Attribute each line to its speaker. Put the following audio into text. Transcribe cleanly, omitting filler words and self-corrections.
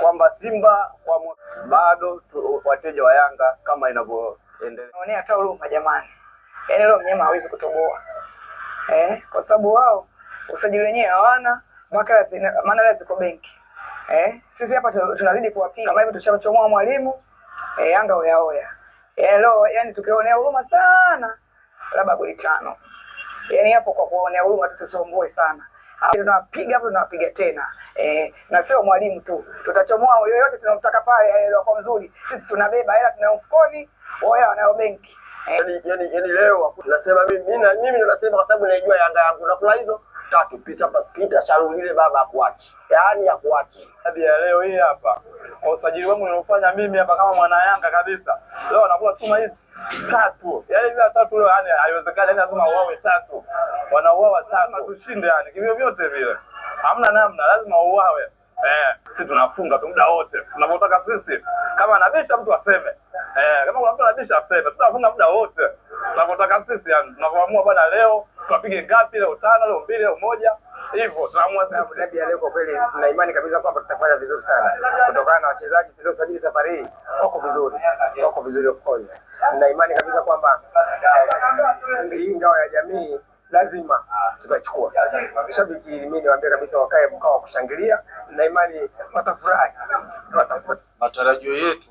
Speaker 1: kwamba Simba bado wateja wa Yanga kama inavyoendelea.
Speaker 2: Naonea hata huruma jamani. Yaani leo mnyama hawezi kutoboa. Kwa sababu wao usajili wenyewe hawana, maana ziko benki. Sisi hapa tunazidi kuwapiga kama hivi tushachomoa mwalimu. Yanga oya. Leo yani tukionea huruma sana labda goli 5. Yaani hapo kwa kuonea huruma tutasomboe sana. Tunapiga hapo tunapiga tena. Na sio mwalimu tu. Tutachomoa yoyote tunamtaka pale kwa mzuri. Sisi tunabeba hela tunayo mfukoni, wao wanayo benki.
Speaker 1: Yani leo nasema mimi nasema kwa sababu naijua Yanga yangu na kula hizo 3 pita sharulile baba akuachi. Yaani akuachi. Hadi leo hii hapa kwa usajili wangu nilofanya mimi hapa kama mwana Yanga kabisa. Leo nakula chuma hizi 3. Yaani bila 3 leo yani haiwezekani, yani lazima uawe 3. Wanauawa 3 tushinde yani. Kivyo vyote vile. Hamna namna, lazima uawe. Sisi tunafunga tu muda wote. Tunapotaka sisi. Kama anabisha mtu aseme. Kama kuna mtu anabisha aseme. Tutafunga muda wote. Tunapotaka sisi yani. Tunapoamua bwana leo tupige ngapi, leo 5, leo 2, leo 1. Hivyo tunaamua sisi.
Speaker 3: Dabi ya leo kwa kweli tuna imani kabisa kwamba tutafanya vizuri sana. Kutokana na wachezaji tuliosajili safari hii wako vizuri of course. Nina imani kabisa kwamba hii ngao ya jamii lazima tutachukua. Shabiki mimi niwaambia kabisa wakae mkao wa kushangilia, na imani watafurahi.
Speaker 4: Matarajio yetu